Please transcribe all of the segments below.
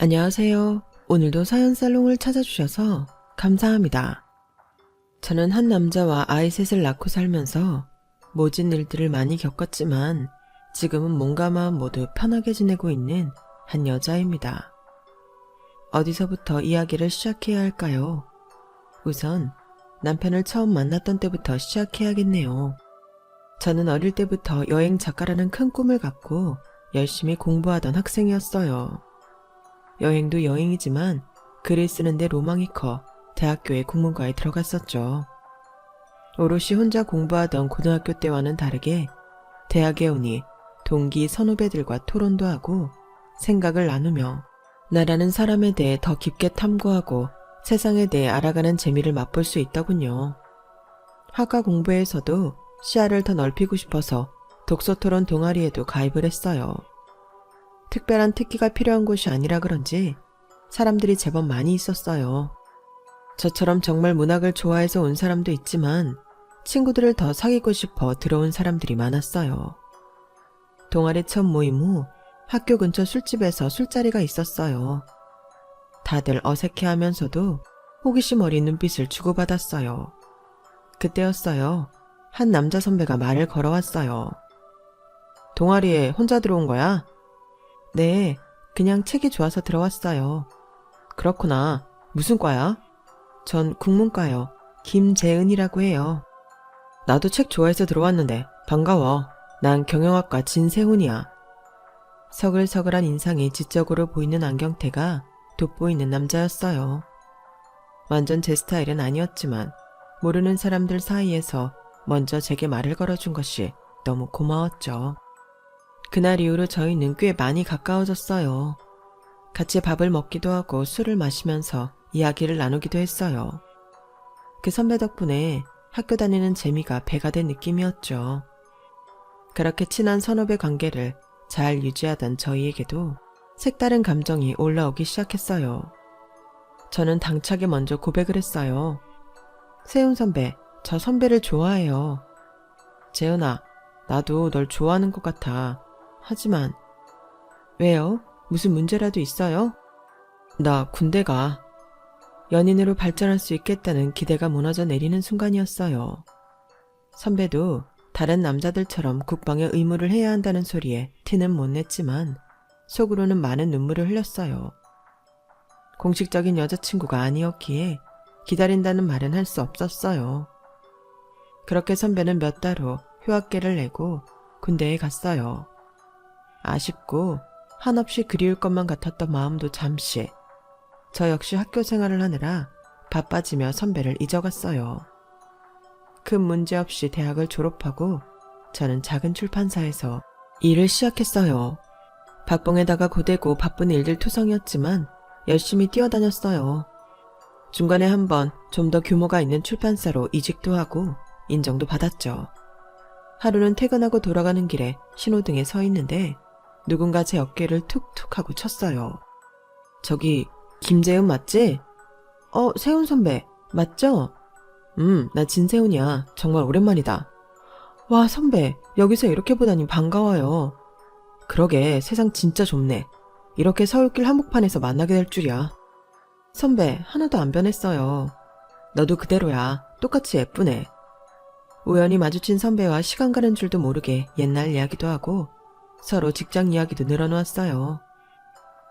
안녕하세요. 오늘도 사연 살롱을 찾아주셔서 감사합니다. 저는 한 남자와 아이 셋을 낳고 살면서 모진 일들을 많이 겪었지만 지금은 몸과 마음 모두 편하게 지내고 있는 한 여자입니다. 어디서부터 이야기를 시작해야 할까요? 우선 남편을 처음 만났던 때부터 시작해야겠네요. 저는 어릴 때부터 여행 작가라는 큰 꿈을 갖고 열심히 공부하던 학생이었어요. 여행도 여행이지만 글을 쓰는데 로망이 커 대학교의 국문과에 들어갔었죠. 오롯이 혼자 공부하던 고등학교 때와는 다르게 대학에 오니 동기 선후배들과 토론도 하고 생각을 나누며 나라는 사람에 대해 더 깊게 탐구하고 세상에 대해 알아가는 재미를 맛볼 수 있더군요. 학과 공부에서도 시야를 더 넓히고 싶어서 독서토론 동아리에도 가입을 했어요. 특별한 특기가 필요한 곳이 아니라 그런지 사람들이 제법 많이 있었어요. 저처럼 정말 문학을 좋아해서 온 사람도 있지만 친구들을 더 사귀고 싶어 들어온 사람들이 많았어요. 동아리 첫 모임 후 학교 근처 술집에서 술자리가 있었어요. 다들 어색해하면서도 호기심 어린 눈빛을 주고받았어요. 그때였어요. 한 남자 선배가 말을 걸어왔어요. 동아리에 혼자 들어온 거야? 네, 그냥 책이 좋아서 들어왔어요. 그렇구나. 무슨 과야? 전 국문과요. 김재은이라고 해요. 나도 책 좋아해서 들어왔는데 반가워. 난 경영학과 진세훈이야. 서글서글한 인상이 지적으로 보이는 안경테가 돋보이는 남자였어요. 완전 제 스타일은 아니었지만 모르는 사람들 사이에서 먼저 제게 말을 걸어준 것이 너무 고마웠죠. 그날 이후로 저희는 꽤 많이 가까워졌어요. 같이 밥을 먹기도 하고 술을 마시면서 이야기를 나누기도 했어요. 그 선배 덕분에 학교 다니는 재미가 배가 된 느낌이었죠. 그렇게 친한 선후배 관계를 잘 유지하던 저희에게도 색다른 감정이 올라오기 시작했어요. 저는 당차게 먼저 고백을 했어요. 세훈 선배, 저 선배를 좋아해요. 재은아, 나도 널 좋아하는 것 같아. 하지만 왜요? 무슨 문제라도 있어요? 나 군대 가. 연인으로 발전할 수 있겠다는 기대가 무너져 내리는 순간이었어요. 선배도 다른 남자들처럼 국방의 의무를 해야 한다는 소리에 티는 못 냈지만 속으로는 많은 눈물을 흘렸어요. 공식적인 여자친구가 아니었기에 기다린다는 말은 할 수 없었어요. 그렇게 선배는 몇 달 후 휴학계를 내고 군대에 갔어요. 아쉽고 한없이 그리울 것만 같았던 마음도 잠시, 저 역시 학교 생활을 하느라 바빠지며 선배를 잊어갔어요. 큰 문제 없이 대학을 졸업하고 저는 작은 출판사에서 일을 시작했어요. 박봉에다가 고되고 바쁜 일들 투성이었지만 열심히 뛰어다녔어요. 중간에 한번 좀 더 규모가 있는 출판사로 이직도 하고 인정도 받았죠. 하루는 퇴근하고 돌아가는 길에 신호등에 서 있는데 누군가 제 어깨를 툭툭 하고 쳤어요. 저기 김재은 맞지? 세훈 선배 맞죠? 나 진세훈이야. 정말 오랜만이다. 와, 선배 여기서 이렇게 보다니 반가워요. 그러게 세상 진짜 좁네. 이렇게 서울길 한복판에서 만나게 될 줄이야. 선배 하나도 안 변했어요. 너도 그대로야. 똑같이 예쁘네. 우연히 마주친 선배와 시간 가는 줄도 모르게 옛날 이야기도 하고 서로 직장 이야기도 늘어놓았어요.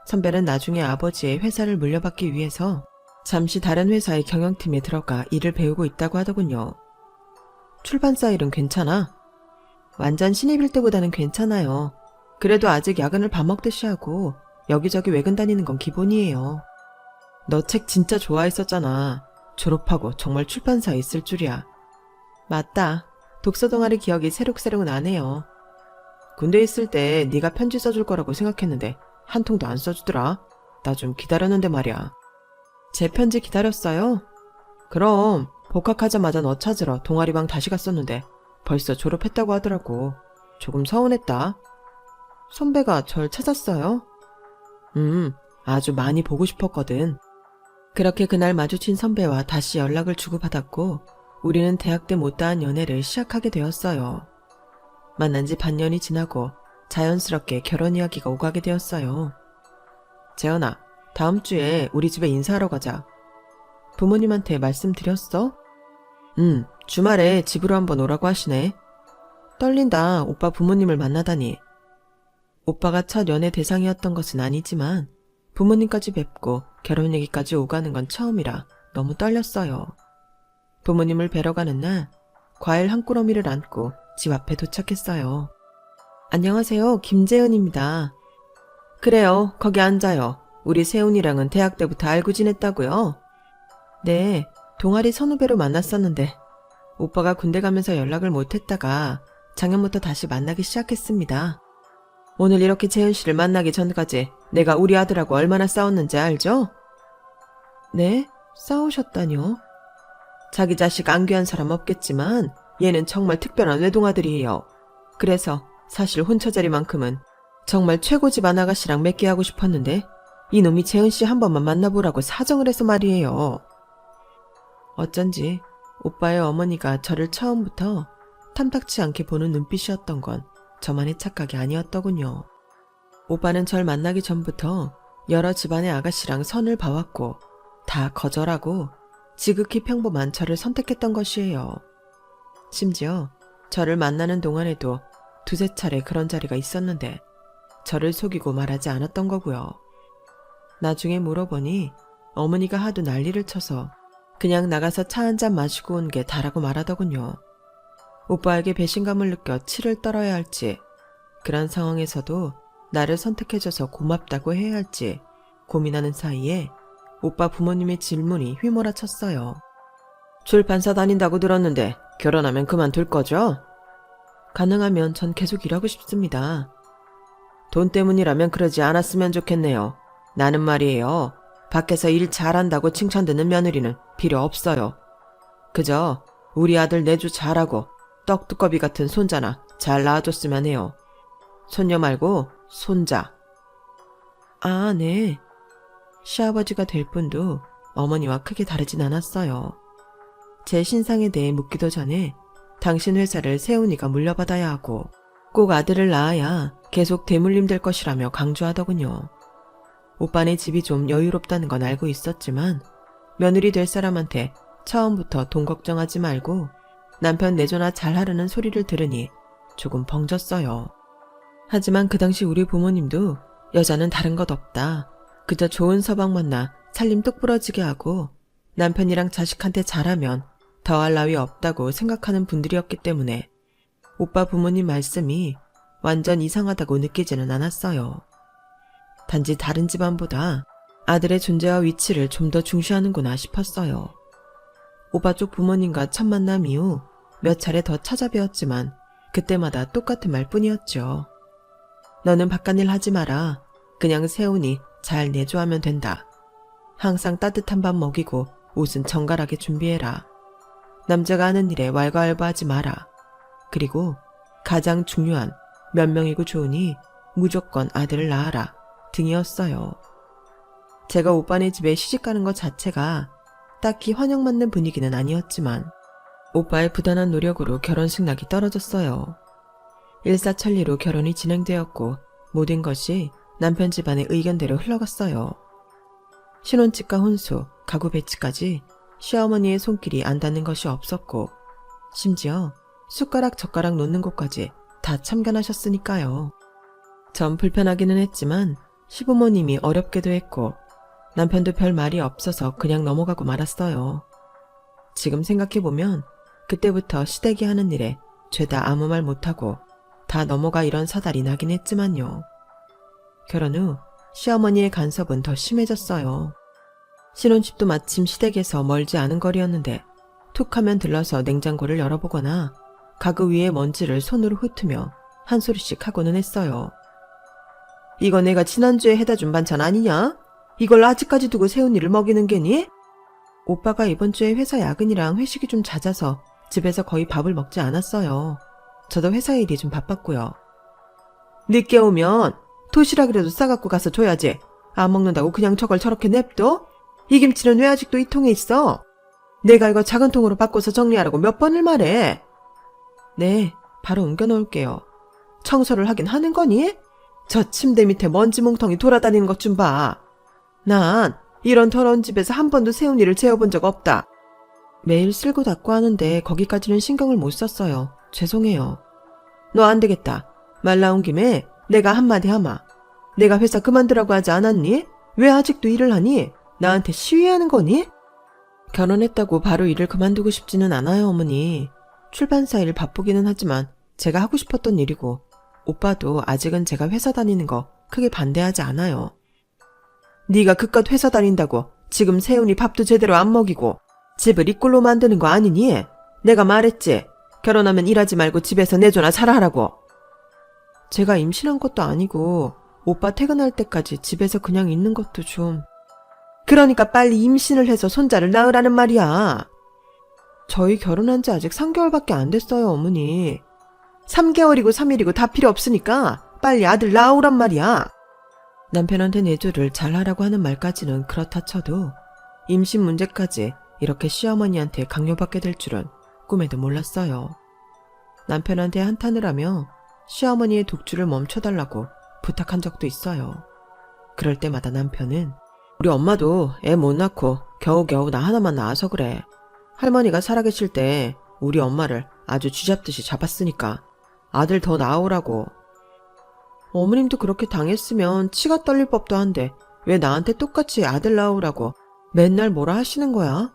선배는 나중에 아버지의 회사를 물려받기 위해서 잠시 다른 회사의 경영팀에 들어가 일을 배우고 있다고 하더군요. 출판사 일은 괜찮아? 완전 신입일 때보다는 괜찮아요. 그래도 아직 야근을 밥 먹듯이 하고 여기저기 외근 다니는 건 기본이에요. 너 책 진짜 좋아했었잖아. 졸업하고 정말 출판사에 있을 줄이야. 맞다. 독서 동아리 기억이 새록새록 나네요. 군대 있을 때 네가 편지 써줄 거라고 생각했는데 한 통도 안 써주더라. 나 좀 기다렸는데 말이야. 제 편지 기다렸어요? 그럼 복학하자마자 너 찾으러 동아리방 다시 갔었는데 벌써 졸업했다고 하더라고. 조금 서운했다. 선배가 절 찾았어요? 아주 많이 보고 싶었거든. 그렇게 그날 마주친 선배와 다시 연락을 주고받았고 우리는 대학 때 못다한 연애를 시작하게 되었어요. 만난 지 반년이 지나고 자연스럽게 결혼 이야기가 오가게 되었어요. 재현아, 다음 주에 우리 집에 인사하러 가자. 부모님한테 말씀드렸어? 주말에 집으로 한번 오라고 하시네. 떨린다, 오빠 부모님을 만나다니. 오빠가 첫 연애 대상이었던 것은 아니지만 부모님까지 뵙고 결혼 얘기까지 오가는 건 처음이라 너무 떨렸어요. 부모님을 뵈러 가는 날 과일 한 꾸러미를 안고 집 앞에 도착했어요. 안녕하세요, 김재은입니다. 그래요, 거기 앉아요. 우리 세훈이랑은 대학 때부터 알고 지냈다고요? 네, 동아리 선후배로 만났었는데 오빠가 군대 가면서 연락을 못했다가 작년부터 다시 만나기 시작했습니다. 오늘 이렇게 재은 씨를 만나기 전까지 내가 우리 아들하고 얼마나 싸웠는지 알죠? 네? 싸우셨다뇨? 자기 자식 안귀한 사람 없겠지만 얘는 정말 특별한 외동아들이에요. 그래서 사실 혼처자리만큼은 정말 최고 집안 아가씨랑 맺게 하고 싶었는데 이놈이 재은 씨 한 번만 만나보라고 사정을 해서 말이에요. 어쩐지 오빠의 어머니가 저를 처음부터 탐탁치 않게 보는 눈빛이었던 건 저만의 착각이 아니었더군요. 오빠는 절 만나기 전부터 여러 집안의 아가씨랑 선을 봐왔고 다 거절하고 지극히 평범한 저를 선택했던 것이에요. 심지어 저를 만나는 동안에도 두세 차례 그런 자리가 있었는데 저를 속이고 말하지 않았던 거고요. 나중에 물어보니 어머니가 하도 난리를 쳐서 그냥 나가서 차 한잔 마시고 온 게 다라고 말하더군요. 오빠에게 배신감을 느껴 치를 떨어야 할지, 그런 상황에서도 나를 선택해줘서 고맙다고 해야 할지 고민하는 사이에 오빠 부모님의 질문이 휘몰아쳤어요. 출판사 다닌다고 들었는데 결혼하면 그만둘 거죠? 가능하면 전 계속 일하고 싶습니다. 돈 때문이라면 그러지 않았으면 좋겠네요. 나는 말이에요. 밖에서 일 잘한다고 칭찬 듣는 며느리는 필요 없어요. 그저 우리 아들 내주 잘하고 떡두꺼비 같은 손자나 잘 낳아줬으면 해요. 손녀 말고 손자. 아, 네. 시아버지가 될 분도 어머니와 크게 다르진 않았어요. 제 신상에 대해 묻기도 전에 당신 회사를 세훈이가 물려받아야 하고 꼭 아들을 낳아야 계속 대물림 될 것이라며 강조하더군요. 오빠네 집이 좀 여유롭다는 건 알고 있었지만 며느리 될 사람한테 처음부터 돈 걱정하지 말고 남편 내조나 잘하려는 소리를 들으니 조금 벙졌어요. 하지만 그 당시 우리 부모님도 여자는 다른 것 없다. 그저 좋은 서방 만나 살림 뚝 부러지게 하고 남편이랑 자식한테 잘하면 더할 나위 없다고 생각하는 분들이었기 때문에 오빠 부모님 말씀이 완전 이상하다고 느끼지는 않았어요. 단지 다른 집안보다 아들의 존재와 위치를 좀 더 중시하는구나 싶었어요. 오빠 쪽 부모님과 첫 만남 이후 몇 차례 더 찾아뵈었지만 그때마다 똑같은 말뿐이었죠. 너는 바깥일 하지 마라. 그냥 세훈이 잘 내조하면 된다. 항상 따뜻한 밥 먹이고 옷은 정갈하게 준비해라. 남자가 하는 일에 왈가왈부하지 마라. 그리고 가장 중요한 몇 명이고 좋으니 무조건 아들을 낳아라 등이었어요. 제가 오빠네 집에 시집가는 것 자체가 딱히 환영받는 분위기는 아니었지만 오빠의 부단한 노력으로 결혼식 낙이 떨어졌어요. 일사천리로 결혼이 진행되었고 모든 것이 남편 집안의 의견대로 흘러갔어요. 신혼집과 혼수, 가구 배치까지 시어머니의 손길이 안 닿는 것이 없었고 심지어 숟가락 젓가락 놓는 곳까지 다 참견하셨으니까요. 전 불편하기는 했지만 시부모님이 어렵게도 했고 남편도 별 말이 없어서 그냥 넘어가고 말았어요. 지금 생각해보면 그때부터 시댁이 하는 일에 죄다 아무 말 못하고 다 넘어가 이런 사달이 나긴 했지만요. 결혼 후 시어머니의 간섭은 더 심해졌어요. 신혼집도 마침 시댁에서 멀지 않은 거리였는데 툭 하면 들러서 냉장고를 열어보거나 가구 위에 먼지를 손으로 훑으며 한 소리씩 하고는 했어요. 이거 내가 지난주에 해다 준 반찬 아니냐? 이걸 아직까지 두고 세훈이를 먹이는 게니? 오빠가 이번 주에 회사 야근이랑 회식이 좀 잦아서 집에서 거의 밥을 먹지 않았어요. 저도 회사 일이 좀 바빴고요. 늦게 오면 도시락이라도 싸갖고 가서 줘야지. 안 먹는다고 그냥 저걸 저렇게 냅둬? 이 김치는 왜 아직도 이 통에 있어? 내가 이거 작은 통으로 바꿔서 정리하라고 몇 번을 말해. 네, 바로 옮겨 놓을게요. 청소를 하긴 하는 거니? 저 침대 밑에 먼지 뭉텅이 돌아다니는 것 좀 봐. 난 이런 더러운 집에서 한 번도 새언니를 재워본 적 없다. 매일 쓸고 닦고 하는데 거기까지는 신경을 못 썼어요. 죄송해요. 너 안 되겠다. 말 나온 김에 내가 한마디 하마. 내가 회사 그만두라고 하지 않았니? 왜 아직도 일을 하니? 나한테 시위하는 거니? 결혼했다고 바로 일을 그만두고 싶지는 않아요, 어머니. 출판사 일 바쁘기는 하지만 제가 하고 싶었던 일이고 오빠도 아직은 제가 회사 다니는 거 크게 반대하지 않아요. 네가 그깟 회사 다닌다고 지금 세훈이 밥도 제대로 안 먹이고 집을 이 꼴로 만드는 거 아니니? 내가 말했지. 결혼하면 일하지 말고 집에서 내조나 잘하라고. 제가 임신한 것도 아니고 오빠 퇴근할 때까지 집에서 그냥 있는 것도 좀... 그러니까 빨리 임신을 해서 손자를 낳으라는 말이야. 저희 결혼한 지 아직 3개월밖에 안 됐어요, 어머니. 3개월이고 3일이고 다 필요 없으니까 빨리 아들 낳으란 말이야. 남편한테 내조를 잘하라고 하는 말까지는 그렇다 쳐도 임신 문제까지 이렇게 시어머니한테 강요받게 될 줄은 꿈에도 몰랐어요. 남편한테 한탄을 하며 시어머니의 독주를 멈춰달라고 부탁한 적도 있어요. 그럴 때마다 남편은 우리 엄마도 애 못 낳고 겨우겨우 나 하나만 낳아서 그래. 할머니가 살아계실 때 우리 엄마를 아주 쥐잡듯이 잡았으니까 아들 더 낳으라고. 어머님도 그렇게 당했으면 치가 떨릴 법도 한데 왜 나한테 똑같이 아들 낳으라고 맨날 뭐라 하시는 거야?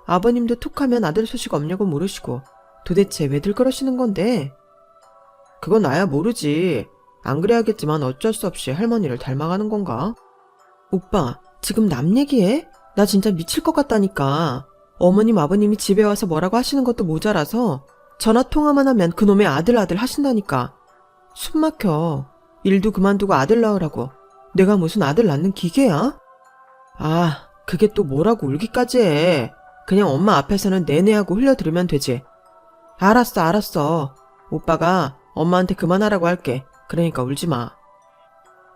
아버님도 툭하면 아들 소식 없냐고 물으시고 도대체 왜들 그러시는 건데? 그건 나야 모르지. 안 그래야겠지만 어쩔 수 없이 할머니를 닮아가는 건가? 오빠, 지금 남 얘기해? 나 진짜 미칠 것 같다니까. 어머님 아버님이 집에 와서 뭐라고 하시는 것도 모자라서 전화통화만 하면 그놈의 아들 하신다니까. 숨 막혀. 일도 그만두고 아들 낳으라고. 내가 무슨 아들 낳는 기계야? 아, 그게 또 뭐라고 울기까지 해. 그냥 엄마 앞에서는 내내 하고 흘려들으면 되지. 알았어. 오빠가 엄마한테 그만하라고 할게. 그러니까 울지 마.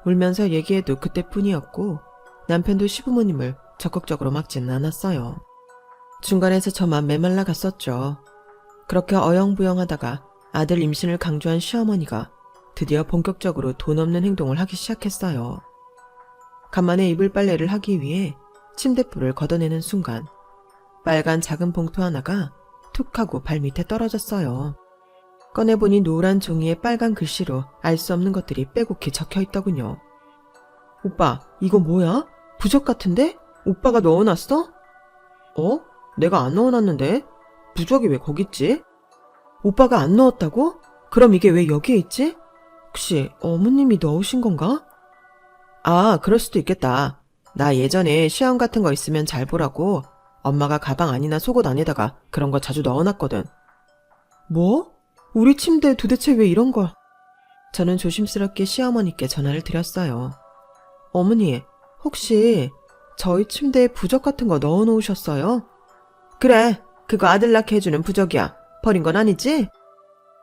울면서 얘기해도 그때뿐이었고 남편도 시부모님을 적극적으로 막지는 않았어요. 중간에서 저만 메말라 갔었죠. 그렇게 어영부영하다가 아들 임신을 강조한 시어머니가 드디어 본격적으로 돈 없는 행동을 하기 시작했어요. 간만에 이불 빨래를 하기 위해 침대불을 걷어내는 순간 빨간 작은 봉투 하나가 툭 하고 발 밑에 떨어졌어요. 꺼내보니 노란 종이에 빨간 글씨로 알 수 없는 것들이 빼곡히 적혀있더군요. 오빠, 이거 뭐야? 부적 같은데? 오빠가 넣어놨어? 어? 내가 안 넣어놨는데? 부적이 왜 거기 있지? 오빠가 안 넣었다고? 그럼 이게 왜 여기에 있지? 혹시 어머님이 넣으신 건가? 아, 그럴 수도 있겠다. 나 예전에 시험 같은 거 있으면 잘 보라고 엄마가 가방 안이나 속옷 안에다가 그런 거 자주 넣어놨거든. 뭐? 우리 침대에 도대체 왜 이런 걸? 저는 조심스럽게 시어머니께 전화를 드렸어요. 어머니, 혹시 저희 침대에 부적 같은 거 넣어놓으셨어요? 그래, 그거 아들 낳게 해주는 부적이야. 버린 건 아니지?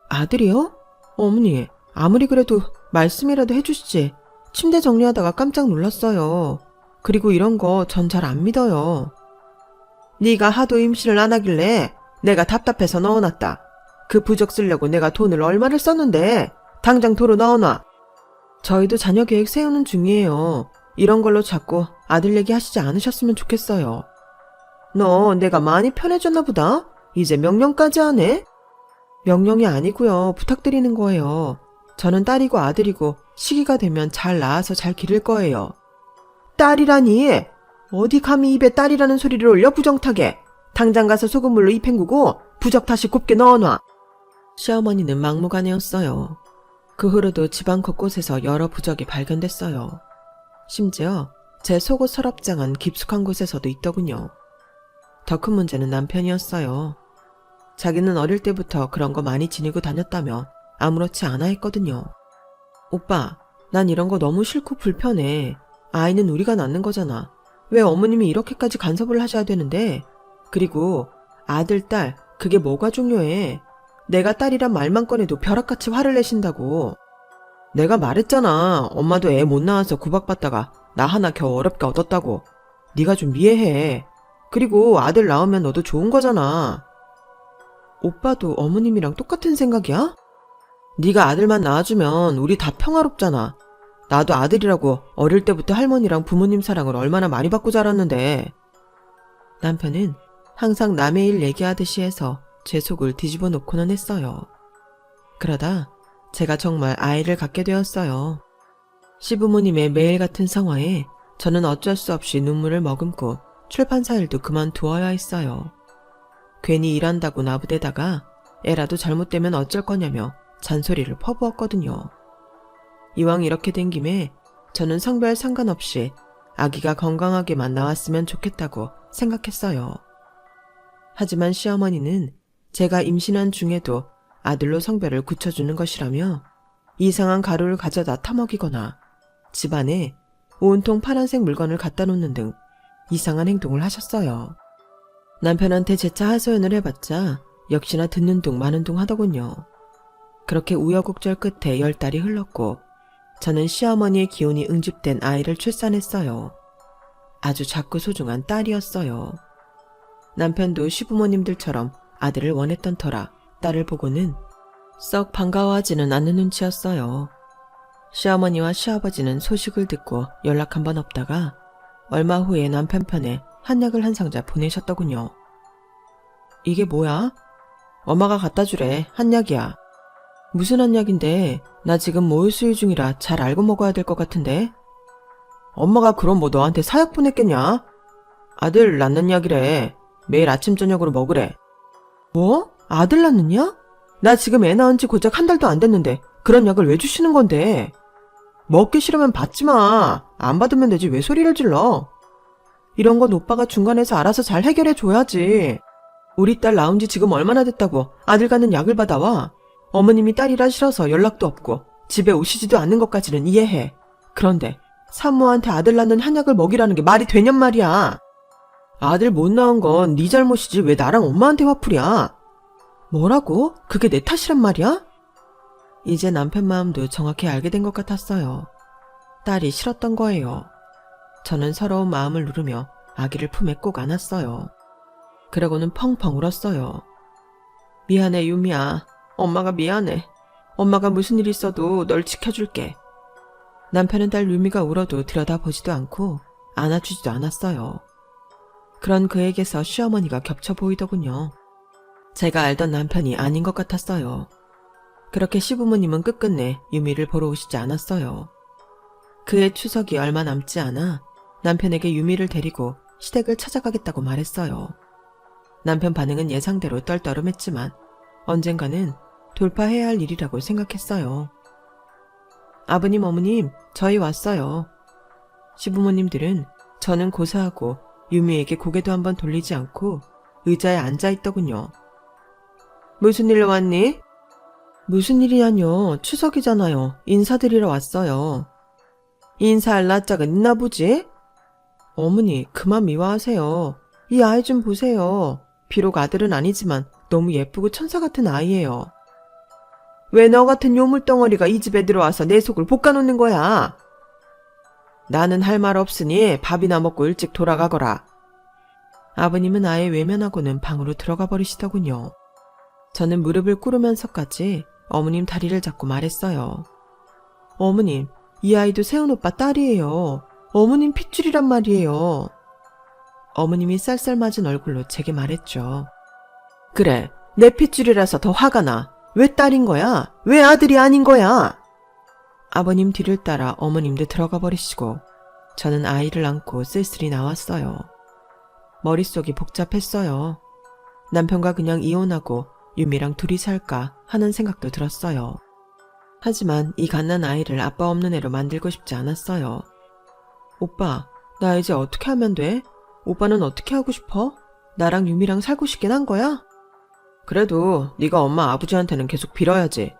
아들이요? 어머니, 아무리 그래도 말씀이라도 해주시지. 침대 정리하다가 깜짝 놀랐어요. 그리고 이런 거 전 잘 안 믿어요. 네가 하도 임신을 안 하길래 내가 답답해서 넣어놨다. 그 부적 쓰려고 내가 돈을 얼마를 썼는데 당장 도로 넣어놔. 저희도 자녀 계획 세우는 중이에요. 이런 걸로 자꾸 아들 얘기 하시지 않으셨으면 좋겠어요. 너 내가 많이 편해졌나 보다? 이제 명령까지 하네? 명령이 아니고요. 부탁드리는 거예요. 저는 딸이고 아들이고 시기가 되면 잘 낳아서 잘 기를 거예요. 딸이라니? 어디 감히 입에 딸이라는 소리를 올려 부정타게. 당장 가서 소금물로 입 헹구고 부적 다시 곱게 넣어놔. 시어머니는 막무가내였어요. 그 후로도 집안 곳곳에서 여러 부적이 발견됐어요. 심지어 제 속옷 서랍장은 깊숙한 곳에서도 있더군요. 더 큰 문제는 남편이었어요. 자기는 어릴 때부터 그런 거 많이 지니고 다녔다며 아무렇지 않아 했거든요. 오빠, 난 이런 거 너무 싫고 불편해. 아이는 우리가 낳는 거잖아. 왜 어머님이 이렇게까지 간섭을 하셔야 되는데? 그리고 아들, 딸, 그게 뭐가 중요해. 내가 딸이란 말만 꺼내도 벼락같이 화를 내신다고. 내가 말했잖아. 엄마도 애 못 낳아서 구박받다가 나 하나 겨우 어렵게 얻었다고. 네가 좀 이해해. 그리고 아들 낳으면 너도 좋은 거잖아. 오빠도 어머님이랑 똑같은 생각이야? 네가 아들만 낳아주면 우리 다 평화롭잖아. 나도 아들이라고 어릴 때부터 할머니랑 부모님 사랑을 얼마나 많이 받고 자랐는데. 남편은 항상 남의 일 얘기하듯이 해서 제 속을 뒤집어 놓고는 했어요. 그러다 제가 정말 아이를 갖게 되었어요. 시부모님의 매일 같은 성화에 저는 어쩔 수 없이 눈물을 머금고 출판사 일도 그만두어야 했어요. 괜히 일한다고 나부대다가 애라도 잘못되면 어쩔 거냐며 잔소리를 퍼부었거든요. 이왕 이렇게 된 김에 저는 성별 상관없이 아기가 건강하게만 나왔으면 좋겠다고 생각했어요. 하지만 시어머니는 제가 임신한 중에도 아들로 성별을 굳혀주는 것이라며 이상한 가루를 가져다 타먹이거나 집안에 온통 파란색 물건을 갖다 놓는 등 이상한 행동을 하셨어요. 남편한테 재차 하소연을 해봤자 역시나 듣는 둥 마는 둥 하더군요. 그렇게 우여곡절 끝에 10달이 흘렀고 저는 시어머니의 기운이 응집된 아이를 출산했어요. 아주 작고 소중한 딸이었어요. 남편도 시부모님들처럼 아들을 원했던 터라 딸을 보고는 썩 반가워하지는 않는 눈치였어요. 시어머니와 시아버지는 소식을 듣고 연락 한 번 없다가 얼마 후에 남편 편에 한약을 한 상자 보내셨더군요. 이게 뭐야? 엄마가 갖다 주래. 한약이야. 무슨 한약인데? 나 지금 모유 수유 중이라 잘 알고 먹어야 될 것 같은데? 엄마가 그럼 뭐 너한테 사약 보냈겠냐? 아들 낳는 약이래. 매일 아침 저녁으로 먹으래. 뭐? 아들 낳는 약? 나 지금 애 낳은 지 고작 한 달도 안 됐는데 그런 약을 왜 주시는 건데? 먹기 싫으면 받지 마. 안 받으면 되지 왜 소리를 질러? 이런 건 오빠가 중간에서 알아서 잘 해결해 줘야지. 우리 딸 낳은 지 지금 얼마나 됐다고 아들 갖는 약을 받아와. 어머님이 딸이라 싫어서 연락도 없고 집에 오시지도 않는 것까지는 이해해. 그런데 산모한테 아들 낳는 한약을 먹이라는 게 말이 되냔 말이야. 아들 못 낳은 건 네 잘못이지 왜 나랑 엄마한테 화풀이야. 뭐라고? 그게 내 탓이란 말이야? 이제 남편 마음도 정확히 알게 된 것 같았어요. 딸이 싫었던 거예요. 저는 서러운 마음을 누르며 아기를 품에 꼭 안았어요. 그러고는 펑펑 울었어요. 미안해 유미야. 엄마가 미안해. 엄마가 무슨 일 있어도 널 지켜줄게. 남편은 딸 유미가 울어도 들여다보지도 않고 안아주지도 않았어요. 그런 그에게서 시어머니가 겹쳐 보이더군요. 제가 알던 남편이 아닌 것 같았어요. 그렇게 시부모님은 끝끝내 유미를 보러 오시지 않았어요. 그해 추석이 얼마 남지 않아 남편에게 유미를 데리고 시댁을 찾아가겠다고 말했어요. 남편 반응은 예상대로 떨떠름했지만 언젠가는 돌파해야 할 일이라고 생각했어요. 아버님, 어머님, 저희 왔어요. 시부모님들은 저는 고사하고 유미에게 고개도 한번 돌리지 않고 의자에 앉아있더군요. 무슨 일로 왔니? 무슨 일이냐뇨. 추석이잖아요. 인사드리러 왔어요. 인사할 낯짝은 있나 보지? 어머니, 그만 미워하세요. 이 아이 좀 보세요. 비록 아들은 아니지만 너무 예쁘고 천사 같은 아이예요. 왜 너 같은 요물덩어리가 이 집에 들어와서 내 속을 볶아놓는 거야? 나는 할 말 없으니 밥이나 먹고 일찍 돌아가거라. 아버님은 아예 외면하고는 방으로 들어가 버리시더군요. 저는 무릎을 꿇으면서까지 어머님 다리를 잡고 말했어요. 어머님, 이 아이도 세훈 오빠 딸이에요. 어머님 핏줄이란 말이에요. 어머님이 쌀쌀맞은 얼굴로 제게 말했죠. 그래, 내 핏줄이라서 더 화가 나. 왜 딸인 거야? 왜 아들이 아닌 거야? 아버님 뒤를 따라 어머님도 들어가 버리시고 저는 아이를 안고 쓸쓸히 나왔어요. 머릿속이 복잡했어요. 남편과 그냥 이혼하고 유미랑 둘이 살까 하는 생각도 들었어요. 하지만 이 갓난 아이를 아빠 없는 애로 만들고 싶지 않았어요. 오빠, 나 이제 어떻게 하면 돼? 오빠는 어떻게 하고 싶어? 나랑 유미랑 살고 싶긴 한 거야? 그래도 네가 엄마 아버지한테는 계속 빌어야지.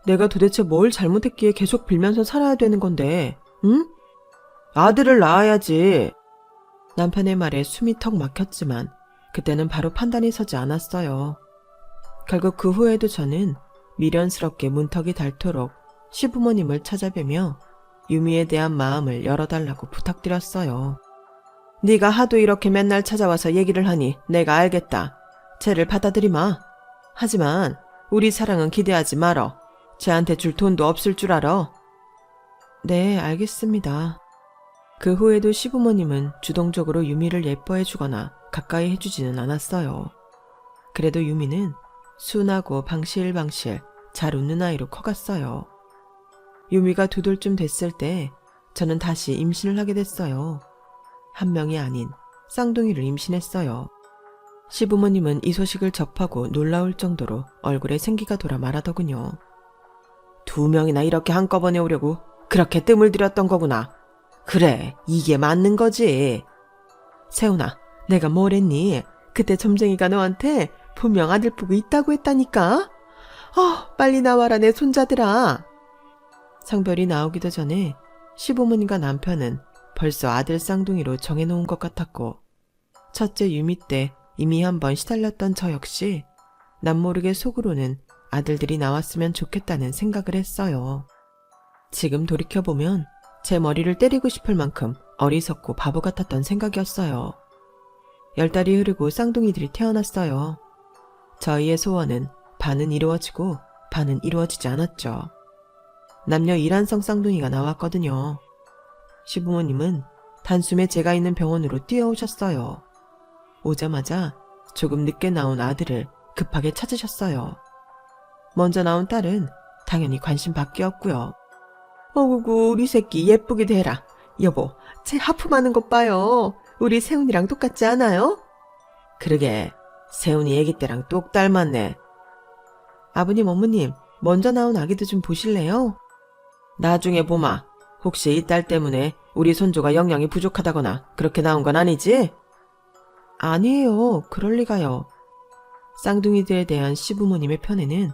내가 도대체 뭘 잘못했기에 계속 빌면서 살아야 되는 건데, 응? 아들을 낳아야지. 남편의 말에 숨이 턱 막혔지만 그때는 바로 판단이 서지 않았어요. 결국 그 후에도 저는 미련스럽게 문턱이 닳도록 시부모님을 찾아뵈며 유미에 대한 마음을 열어달라고 부탁드렸어요. 네가 하도 이렇게 맨날 찾아와서 얘기를 하니 내가 알겠다. 쟤를 받아들이마. 하지만 우리 사랑은 기대하지 말어. 쟤한테 줄 돈도 없을 줄 알아. 네, 알겠습니다. 그 후에도 시부모님은 주동적으로 유미를 예뻐해주거나 가까이 해주지는 않았어요. 그래도 유미는 순하고 방실방실 잘 웃는 아이로 커갔어요. 유미가 2돌쯤 됐을 때 저는 다시 임신을 하게 됐어요. 한 명이 아닌 쌍둥이를 임신했어요. 시부모님은 이 소식을 접하고 놀라울 정도로 얼굴에 생기가 돌아 말하더군요. 2명이나 이렇게 한꺼번에 오려고 그렇게 뜸을 들였던 거구나. 그래, 이게 맞는 거지. 세훈아, 내가 뭘 했니? 그때 점쟁이가 너한테 분명 아들 보고 있다고 했다니까? 빨리 나와라 내 손자들아. 성별이 나오기도 전에 시부모님과 남편은 벌써 아들 쌍둥이로 정해놓은 것 같았고, 첫째 유미 때 이미 한번 시달렸던 저 역시 남모르게 속으로는 아들들이 나왔으면 좋겠다는 생각을 했어요. 지금 돌이켜보면 제 머리를 때리고 싶을 만큼 어리석고 바보 같았던 생각이었어요. 10달이 흐르고 쌍둥이들이 태어났어요. 저희의 소원은 반은 이루어지고 반은 이루어지지 않았죠. 남녀 일란성 쌍둥이가 나왔거든요. 시부모님은 단숨에 제가 있는 병원으로 뛰어오셨어요. 오자마자 조금 늦게 나온 아들을 급하게 찾으셨어요. 먼저 나온 딸은 당연히 관심 밖이었고요. 어구구 우리 새끼 예쁘기도 해라. 여보, 쟤 하품하는 것 봐요. 우리 세훈이랑 똑같지 않아요? 그러게, 세훈이 애기 때랑 똑 닮았네. 아버님, 어머님, 먼저 나온 아기도 좀 보실래요? 나중에 보마. 혹시 이 딸 때문에 우리 손주가 영양이 부족하다거나 그렇게 나온 건 아니지? 아니에요. 그럴 리가요. 쌍둥이들에 대한 시부모님의 편애는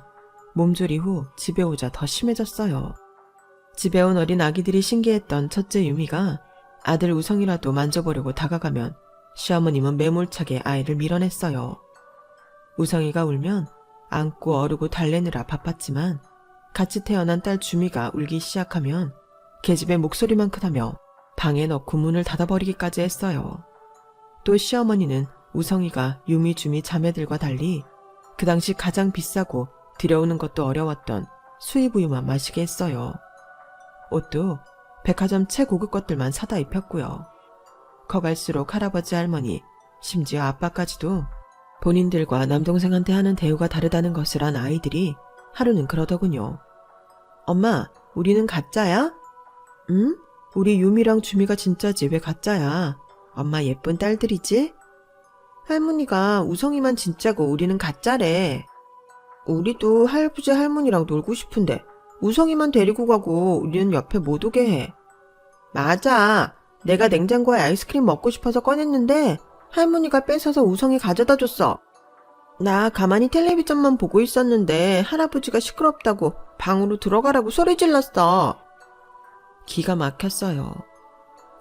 몸조리 후 집에 오자 더 심해졌어요. 집에 온 어린 아기들이 신기했던 첫째 유미가 아들 우성이라도 만져보려고 다가가면 시어머님은 매몰차게 아이를 밀어냈어요. 우성이가 울면 안고 어르고 달래느라 바빴지만 같이 태어난 딸 주미가 울기 시작하면 계집애 목소리만 크다며 방에 넣고 문을 닫아버리기까지 했어요. 또 시어머니는 우성이가 유미 주미 자매들과 달리 그 당시 가장 비싸고 들여오는 것도 어려웠던 수입우유만 마시게 했어요. 옷도 백화점 최고급 것들만 사다 입혔고요. 커갈수록 할아버지 할머니, 심지어 아빠까지도 본인들과 남동생한테 하는 대우가 다르다는 것을 안 아이들이 하루는 그러더군요. 엄마, 우리는 가짜야? 응? 우리 유미랑 주미가 진짜지 왜 가짜야? 엄마 예쁜 딸들이지? 할머니가 우성이만 진짜고 우리는 가짜래. 우리도 할아버지 할머니랑 놀고 싶은데 우성이만 데리고 가고 우리는 옆에 못 오게 해. 맞아. 내가 냉장고에 아이스크림 먹고 싶어서 꺼냈는데 할머니가 뺏어서 우성이 가져다 줬어. 나 가만히 텔레비전만 보고 있었는데 할아버지가 시끄럽다고 방으로 들어가라고 소리 질렀어. 기가 막혔어요.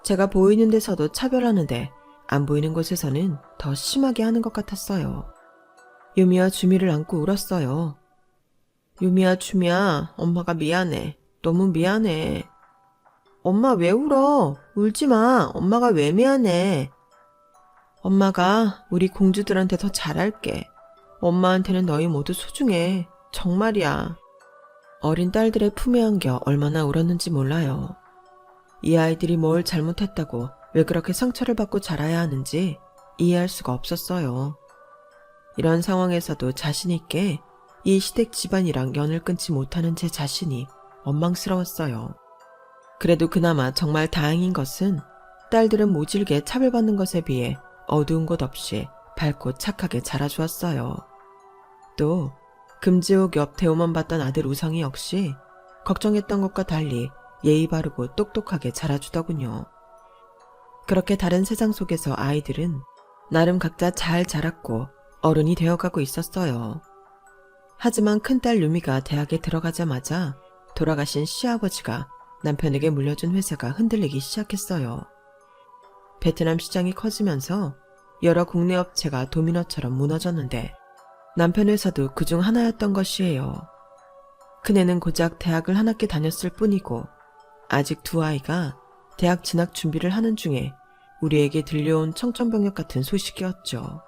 제가 보이는 데서도 차별하는데 안 보이는 곳에서는 더 심하게 하는 것 같았어요. 유미와 주미를 안고 울었어요. 유미야, 주미야, 엄마가 미안해. 너무 미안해. 엄마 왜 울어? 울지 마. 엄마가 왜 미안해. 엄마가 우리 공주들한테 더 잘할게. 엄마한테는 너희 모두 소중해. 정말이야. 어린 딸들의 품에 안겨 얼마나 울었는지 몰라요. 이 아이들이 뭘 잘못했다고 왜 그렇게 상처를 받고 자라야 하는지 이해할 수가 없었어요. 이런 상황에서도 자신 있게 이 시댁 집안이랑 연을 끊지 못하는 제 자신이 원망스러웠어요. 그래도 그나마 정말 다행인 것은 딸들은 모질게 차별받는 것에 비해 어두운 곳 없이 밝고 착하게 자라주었어요. 또 금지옥 옆 대우만 받던 아들 우성이 역시 걱정했던 것과 달리 예의 바르고 똑똑하게 자라주더군요. 그렇게 다른 세상 속에서 아이들은 나름 각자 잘 자랐고 어른이 되어가고 있었어요. 하지만 큰딸 유미가 대학에 들어가자마자 돌아가신 시아버지가 남편에게 물려준 회사가 흔들리기 시작했어요. 베트남 시장이 커지면서 여러 국내 업체가 도미노처럼 무너졌는데 남편 회사도 그중 하나였던 것이에요. 큰애는 고작 대학을 한 학기 다녔을 뿐이고 아직 두 아이가 대학 진학 준비를 하는 중에 우리에게 들려온 청천벽력 같은 소식이었죠.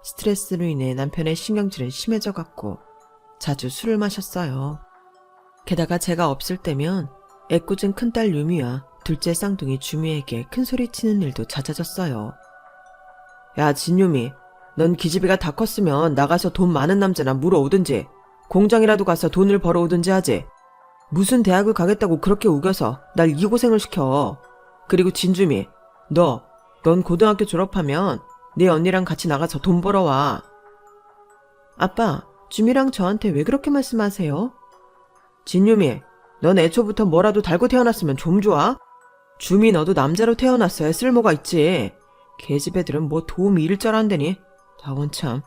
스트레스로 인해 남편의 신경질은 심해져 갔고 자주 술을 마셨어요. 게다가 제가 없을 때면 애꿎은 큰딸 유미와 둘째 쌍둥이 주미에게 큰소리 치는 일도 잦아졌어요. 야, 진유미, 넌 기집애가 다 컸으면 나가서 돈 많은 남자나 물어오든지 공장이라도 가서 돈을 벌어오든지 하지. 무슨 대학을 가겠다고 그렇게 우겨서 날 이 고생을 시켜. 그리고 진주미, 넌 고등학교 졸업하면 네 언니랑 같이 나가서 돈 벌어와. 아빠, 주미랑 저한테 왜 그렇게 말씀하세요? 진유미, 넌 애초부터 뭐라도 달고 태어났으면 좀 좋아? 주미 너도 남자로 태어났어야 쓸모가 있지. 계집애들은 뭐 도움이 일 줄 안되니? 저건 참.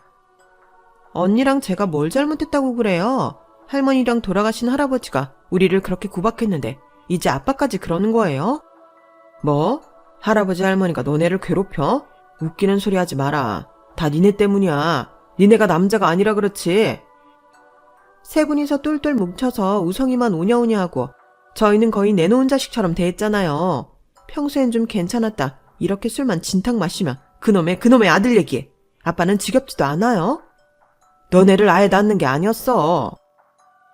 언니랑 제가 뭘 잘못했다고 그래요? 할머니랑 돌아가신 할아버지가 우리를 그렇게 구박했는데 이제 아빠까지 그러는 거예요? 뭐? 할아버지 할머니가 너네를 괴롭혀? 웃기는 소리 하지 마라. 다 니네 때문이야. 니네가 남자가 아니라 그렇지. 세 분이서 똘똘 뭉쳐서 우성이만 오냐오냐 하고 저희는 거의 내놓은 자식처럼 대했잖아요. 평소엔 좀 괜찮았다. 이렇게 술만 진탕 마시면 그놈의 아들 얘기. 아빠는 지겹지도 않아요? 너네를 아예 낳는 게 아니었어.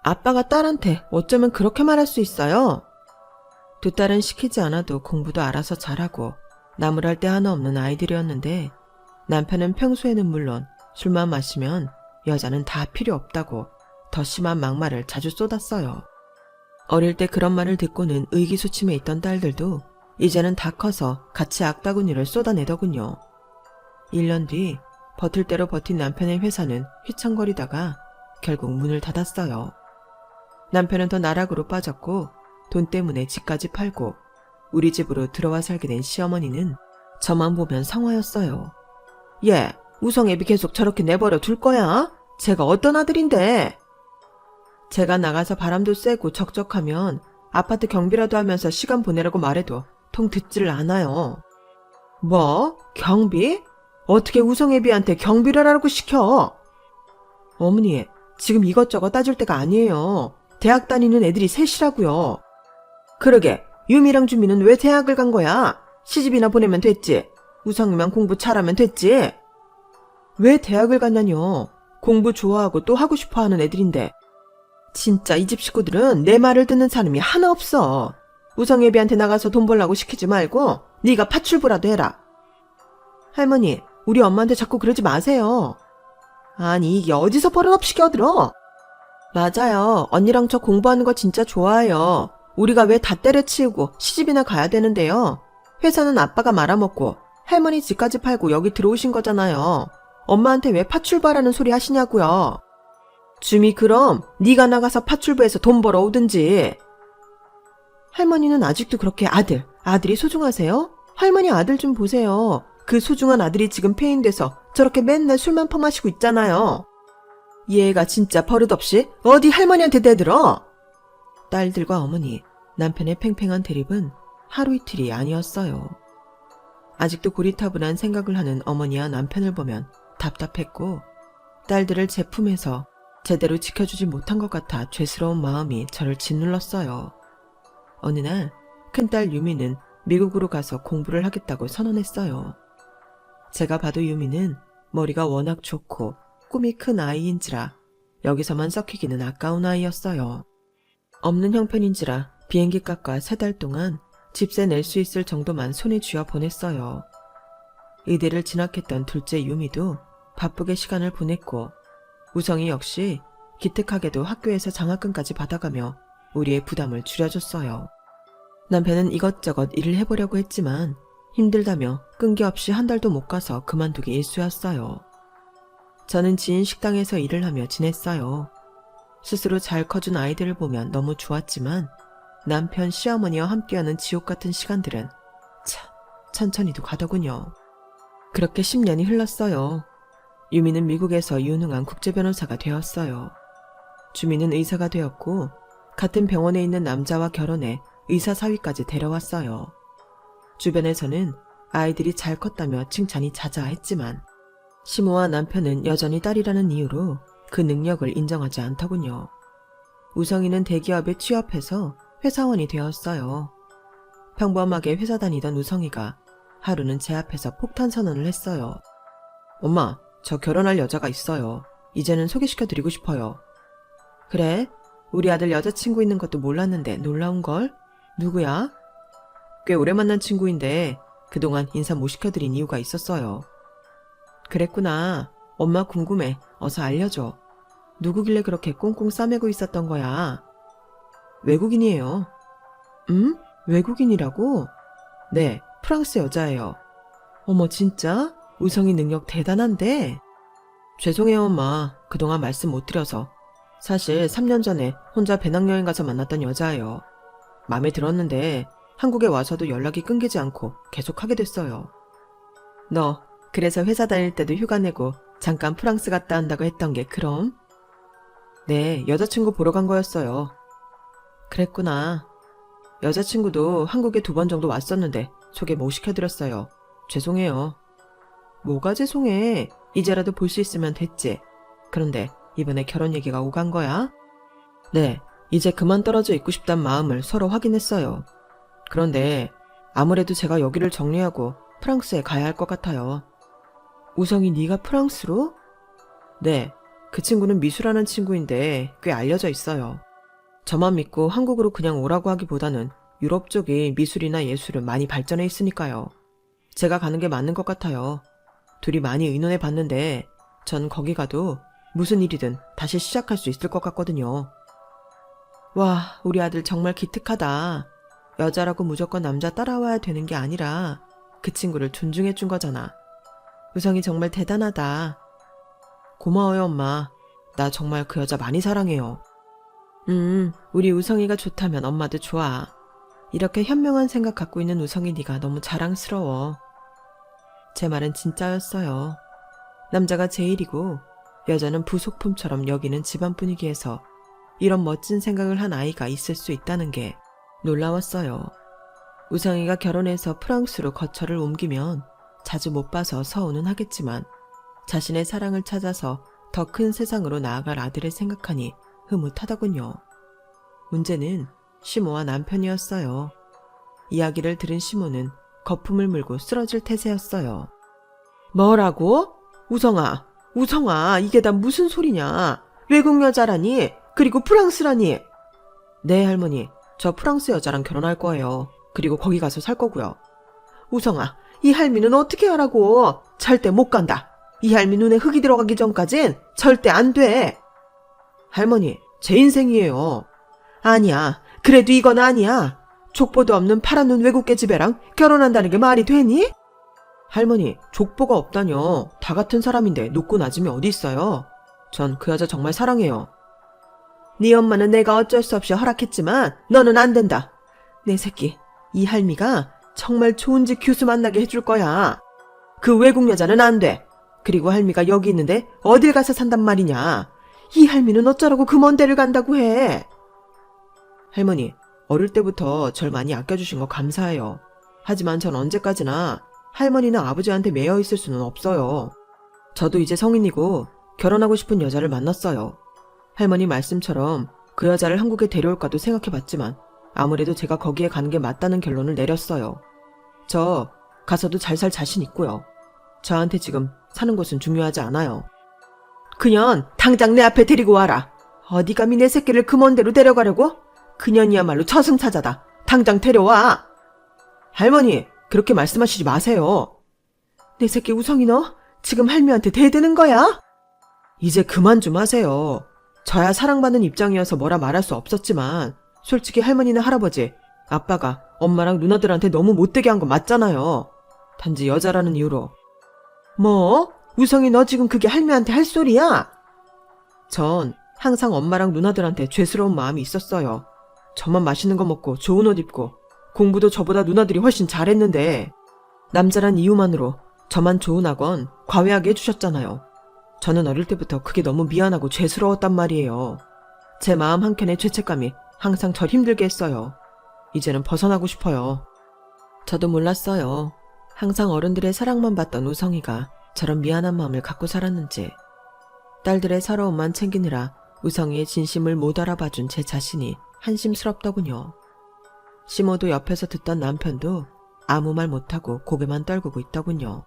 아빠가 딸한테 어쩌면 그렇게 말할 수 있어요? 두 딸은 시키지 않아도 공부도 알아서 잘하고 나무랄 데 하나 없는 아이들이었는데 남편은 평소에는 물론 술만 마시면 여자는 다 필요 없다고 더 심한 막말을 자주 쏟았어요. 어릴 때 그런 말을 듣고는 의기소침해 있던 딸들도 이제는 다 커서 같이 악바구니를 쏟아내더군요. 1년 뒤 버틸 대로 버틴 남편의 회사는 휘청거리다가 결국 문을 닫았어요. 남편은 더 나락으로 빠졌고 돈 때문에 집까지 팔고 우리 집으로 들어와 살게 된 시어머니는 저만 보면 성화였어요. 얘, 우성애비 계속 저렇게 내버려 둘 거야? 제가 어떤 아들인데? 제가 나가서 바람도 쐬고 적적하면 아파트 경비라도 하면서 시간 보내라고 말해도 통 듣지를 않아요. 뭐? 경비? 어떻게 우성애비한테 경비를 하라고 시켜? 어머니, 지금 이것저것 따질 때가 아니에요. 대학 다니는 애들이 셋이라고요. 그러게, 유미랑 주미는 왜 대학을 간 거야? 시집이나 보내면 됐지. 우성이만 공부 잘하면 됐지. 왜 대학을 갔냐뇨. 공부 좋아하고 또 하고 싶어 하는 애들인데. 진짜 이 집 식구들은 내 말을 듣는 사람이 하나 없어. 우성애비한테 나가서 돈 벌라고 시키지 말고 네가 파출부라도 해라. 할머니, 우리 엄마한테 자꾸 그러지 마세요. 아니, 이게 어디서 버릇없이 껴들어? 맞아요. 언니랑 저 공부하는 거 진짜 좋아해요. 우리가 왜 다 때려치우고 시집이나 가야 되는데요. 회사는 아빠가 말아먹고 할머니 집까지 팔고 여기 들어오신 거잖아요. 엄마한테 왜 파출부라는 소리 하시냐고요. 주미, 그럼 네가 나가서 파출부에서 돈 벌어오든지. 할머니는 아직도 그렇게 아들이 소중하세요? 할머니 아들 좀 보세요. 그 소중한 아들이 지금 폐인돼서 저렇게 맨날 술만 퍼마시고 있잖아요. 얘가 진짜 버릇없이 어디 할머니한테 대들어? 딸들과 어머니, 남편의 팽팽한 대립은 하루 이틀이 아니었어요. 아직도 고리타분한 생각을 하는 어머니와 남편을 보면 답답했고 딸들을 제 품에서 제대로 지켜주지 못한 것 같아 죄스러운 마음이 저를 짓눌렀어요. 어느 날 큰딸 유미는 미국으로 가서 공부를 하겠다고 선언했어요. 제가 봐도 유미는 머리가 워낙 좋고 꿈이 큰 아이인지라 여기서만 썩히기는 아까운 아이였어요. 없는 형편인지라 비행기 값과 3달 동안 집세 낼 수 있을 정도만 손에 쥐어 보냈어요. 의대를 진학했던 둘째 유미도 바쁘게 시간을 보냈고 우성이 역시 기특하게도 학교에서 장학금까지 받아가며 우리의 부담을 줄여줬어요. 남편은 이것저것 일을 해보려고 했지만 힘들다며 끈기 없이 한 달도 못 가서 그만두기 일쑤였어요. 저는 지인 식당에서 일을 하며 지냈어요. 스스로 잘 커준 아이들을 보면 너무 좋았지만 남편, 시어머니와 함께하는 지옥 같은 시간들은 참 천천히도 가더군요. 그렇게 10년이 흘렀어요. 유미는 미국에서 유능한 국제변호사가 되었어요. 주미는 의사가 되었고 같은 병원에 있는 남자와 결혼해 의사 사위까지 데려왔어요. 주변에서는 아이들이 잘 컸다며 칭찬이 자자했지만 시모와 남편은 여전히 딸이라는 이유로 그 능력을 인정하지 않더군요. 우성이는 대기업에 취업해서 회사원이 되었어요. 평범하게 회사 다니던 우성이가 하루는 제 앞에서 폭탄 선언을 했어요. 엄마, 저 결혼할 여자가 있어요. 이제는 소개시켜드리고 싶어요. 그래? 우리 아들 여자친구 있는 것도 몰랐는데 놀라운걸? 누구야? 꽤 오래 만난 친구인데 그동안 인사 못 시켜드린 이유가 있었어요. 그랬구나. 엄마 궁금해. 어서 알려줘. 누구길래 그렇게 꽁꽁 싸매고 있었던 거야? 외국인이에요. 외국인이라고? 네, 프랑스 여자예요. 어머, 진짜? 우성이 능력 대단한데? 죄송해요, 엄마. 그동안 말씀 못 드려서. 사실 3년 전에 혼자 배낭여행 가서 만났던 여자예요. 마음에 들었는데 한국에 와서도 연락이 끊기지 않고 계속 하게 됐어요. 너 그래서 회사 다닐 때도 휴가 내고 잠깐 프랑스 갔다 온다고 했던 게 그럼? 네, 여자친구 보러 간 거였어요. 그랬구나. 여자친구도 한국에 2번 정도 왔었는데 소개 못 시켜드렸어요. 죄송해요. 뭐가 죄송해. 이제라도 볼 수 있으면 됐지. 그런데 이번에 결혼 얘기가 오간 거야? 네, 이제 그만 떨어져 있고 싶단 마음을 서로 확인했어요. 그런데 아무래도 제가 여기를 정리하고 프랑스에 가야 할 것 같아요. 우성이 네가 프랑스로? 네, 그 친구는 미수라는 친구인데 꽤 알려져 있어요. 저만 믿고 한국으로 그냥 오라고 하기보다는 유럽 쪽이 미술이나 예술은 많이 발전해 있으니까요. 제가 가는 게 맞는 것 같아요. 둘이 많이 의논해 봤는데 전 거기 가도 무슨 일이든 다시 시작할 수 있을 것 같거든요. 와, 우리 아들 정말 기특하다. 여자라고 무조건 남자 따라와야 되는 게 아니라 그 친구를 존중해 준 거잖아. 우성이 정말 대단하다. 고마워요, 엄마. 나 정말 그 여자 많이 사랑해요. 우리 우성이가 좋다면 엄마도 좋아. 이렇게 현명한 생각 갖고 있는 우성이 네가 너무 자랑스러워. 제 말은 진짜였어요. 남자가 제일이고 여자는 부속품처럼 여기는 집안 분위기에서 이런 멋진 생각을 한 아이가 있을 수 있다는 게 놀라웠어요. 우성이가 결혼해서 프랑스로 거처를 옮기면 자주 못 봐서 서운은 하겠지만 자신의 사랑을 찾아서 더 큰 세상으로 나아갈 아들을 생각하니 흐뭇하더군요. 문제는 시모와 남편이었어요. 이야기를 들은 시모는 거품을 물고 쓰러질 태세였어요. 뭐라고? 우성아, 이게 다 무슨 소리냐? 외국 여자라니? 그리고 프랑스라니? 네, 할머니. 저 프랑스 여자랑 결혼할 거예요. 그리고 거기 가서 살 거고요. 우성아, 이 할미는 어떻게 하라고? 절대 못 간다. 이 할미 눈에 흙이 들어가기 전까진 절대 안 돼. 할머니, 제 인생이에요. 아니야. 그래도 이건 아니야. 족보도 없는 파란 눈 외국계 집애랑 결혼한다는 게 말이 되니? 할머니, 족보가 없다뇨. 다 같은 사람인데 놓고 낮으면 어디 있어요. 전 그 여자 정말 사랑해요. 네 엄마는 내가 어쩔 수 없이 허락했지만 너는 안 된다. 내 새끼, 이 할미가 정말 좋은 집 교수 만나게 해줄 거야. 그 외국 여자는 안 돼. 그리고 할미가 여기 있는데 어딜 가서 산단 말이냐. 이 할미는 어쩌라고 그 먼 데를 간다고 해. 할머니, 어릴 때부터 절 많이 아껴주신 거 감사해요. 하지만 전 언제까지나 할머니나 아버지한테 매여 있을 수는 없어요. 저도 이제 성인이고 결혼하고 싶은 여자를 만났어요. 할머니 말씀처럼 그 여자를 한국에 데려올까도 생각해봤지만 아무래도 제가 거기에 가는 게 맞다는 결론을 내렸어요. 저 가서도 잘 살 자신 있고요. 저한테 지금 사는 곳은 중요하지 않아요. 그년 당장 내 앞에 데리고 와라. 어디 감히 내 새끼를 그 먼 데로 데려가려고? 그년이야말로 저승사자다. 당장 데려와. 할머니, 그렇게 말씀하시지 마세요. 내 새끼 우성이 너 지금 할미한테 대드는 거야? 이제 그만 좀 하세요. 저야 사랑받는 입장이어서 뭐라 말할 수 없었지만 솔직히 할머니나 할아버지, 아빠가 엄마랑 누나들한테 너무 못되게 한 거 맞잖아요. 단지 여자라는 이유로. 뭐? 우성이 너 지금 그게 할미한테 할 소리야? 전 항상 엄마랑 누나들한테 죄스러운 마음이 있었어요. 저만 맛있는 거 먹고 좋은 옷 입고 공부도 저보다 누나들이 훨씬 잘했는데 남자란 이유만으로 저만 좋은 학원 과외하게 해주셨잖아요. 저는 어릴 때부터 그게 너무 미안하고 죄스러웠단 말이에요. 제 마음 한켠의 죄책감이 항상 절 힘들게 했어요. 이제는 벗어나고 싶어요. 저도 몰랐어요. 항상 어른들의 사랑만 받던 우성이가 저런 미안한 마음을 갖고 살았는지. 딸들의 서러움만 챙기느라 우성이의 진심을 못 알아봐준 제 자신이 한심스럽더군요. 시모도 옆에서 듣던 남편도 아무 말 못하고 고개만 떨구고 있더군요.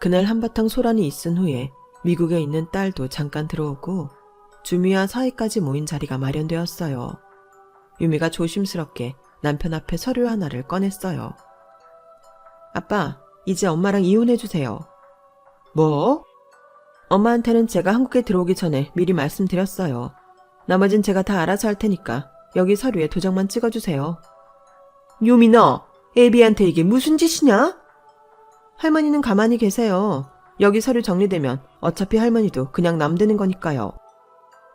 그날 한바탕 소란이 있은 후에 미국에 있는 딸도 잠깐 들어오고 주미와 사이까지 모인 자리가 마련되었어요. 유미가 조심스럽게 남편 앞에 서류 하나를 꺼냈어요. 아빠, 이제 엄마랑 이혼해주세요. 뭐? 엄마한테는 제가 한국에 들어오기 전에 미리 말씀드렸어요. 나머진 제가 다 알아서 할 테니까 여기 서류에 도장만 찍어주세요. 요민아, 애비한테 이게 무슨 짓이냐? 할머니는 가만히 계세요. 여기 서류 정리되면 어차피 할머니도 그냥 남되는 거니까요.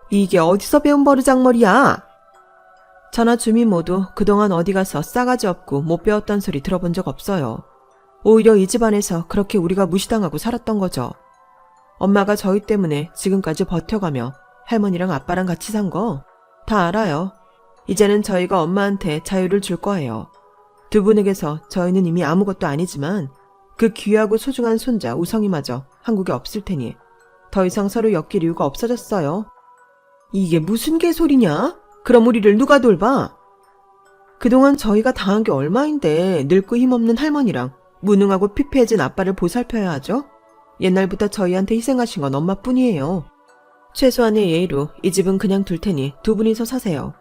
이게 어디서 배운 버르장머리야? 저나 주민 모두 그동안 어디 가서 싸가지 없고 못 배웠던 소리 들어본 적 없어요. 오히려 이 집안에서 그렇게 우리가 무시당하고 살았던 거죠. 엄마가 저희 때문에 지금까지 버텨가며 할머니랑 아빠랑 같이 산 거 다 알아요. 이제는 저희가 엄마한테 자유를 줄 거예요. 두 분에게서 저희는 이미 아무것도 아니지만 그 귀하고 소중한 손자 우성이마저 한국에 없을 테니 더 이상 서로 엮일 이유가 없어졌어요. 이게 무슨 개소리냐? 그럼 우리를 누가 돌봐? 그동안 저희가 당한 게 얼마인데 늙고 힘없는 할머니랑 무능하고 피폐해진 아빠를 보살펴야 하죠? 옛날부터 저희한테 희생하신 건 엄마뿐이에요. 최소한의 예의로 이 집은 그냥 둘 테니 두 분이서 사세요.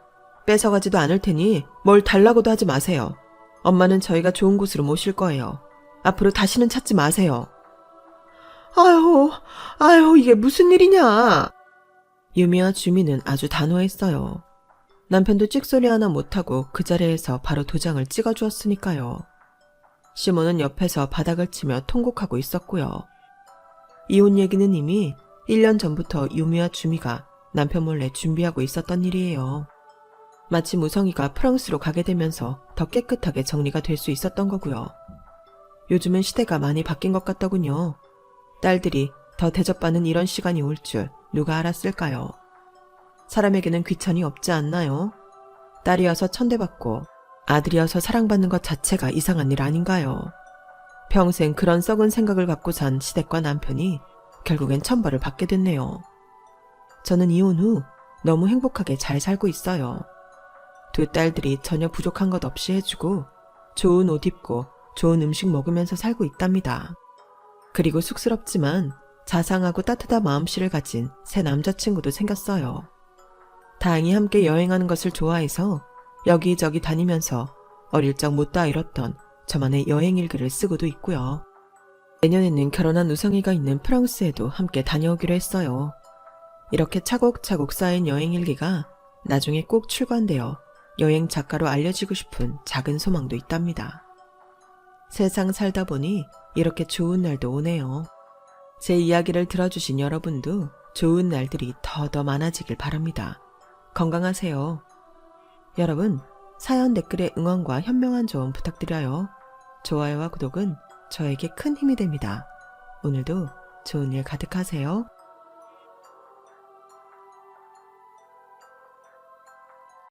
뺏어가지도 않을 테니 뭘 달라고도 하지 마세요. 엄마는 저희가 좋은 곳으로 모실 거예요. 앞으로 다시는 찾지 마세요. 아유, 이게 무슨 일이냐? 유미와 주민은 아주 단호했어요. 남편도 찍소리 하나 못하고 그 자리에서 바로 도장을 찍어주었으니까요. 시몬은 옆에서 바닥을 치며 통곡하고 있었고요. 이혼 얘기는 이미 1년 전부터 유미와 주미가 남편 몰래 준비하고 있었던 일이에요. 마침 우성이가 프랑스로 가게 되면서 더 깨끗하게 정리가 될 수 있었던 거고요. 요즘은 시대가 많이 바뀐 것 같더군요. 딸들이 더 대접받는 이런 시간이 올 줄 누가 알았을까요? 사람에게는 귀천이 없지 않나요? 딸이어서 천대받고 아들이어서 사랑받는 것 자체가 이상한 일 아닌가요? 평생 그런 썩은 생각을 갖고 산 시댁과 남편이 결국엔 천벌을 받게 됐네요. 저는 이혼 후 너무 행복하게 잘 살고 있어요. 두 딸들이 전혀 부족한 것 없이 해주고 좋은 옷 입고 좋은 음식 먹으면서 살고 있답니다. 그리고 쑥스럽지만 자상하고 따뜻한 마음씨를 가진 새 남자친구도 생겼어요. 다행히 함께 여행하는 것을 좋아해서 여기저기 다니면서 어릴 적 못다 이뤘던 저만의 여행 일기를 쓰고도 있고요. 내년에는 결혼한 우성이가 있는 프랑스에도 함께 다녀오기로 했어요. 이렇게 차곡차곡 쌓인 여행 일기가 나중에 꼭 출간되어 여행 작가로 알려지고 싶은 작은 소망도 있답니다. 세상 살다 보니 이렇게 좋은 날도 오네요. 제 이야기를 들어주신 여러분도 좋은 날들이 더 많아지길 바랍니다. 건강하세요. 여러분, 사연 댓글에 응원과 현명한 조언 부탁드려요. 좋아요와 구독은 저에게 큰 힘이 됩니다. 오늘도 좋은 일 가득하세요.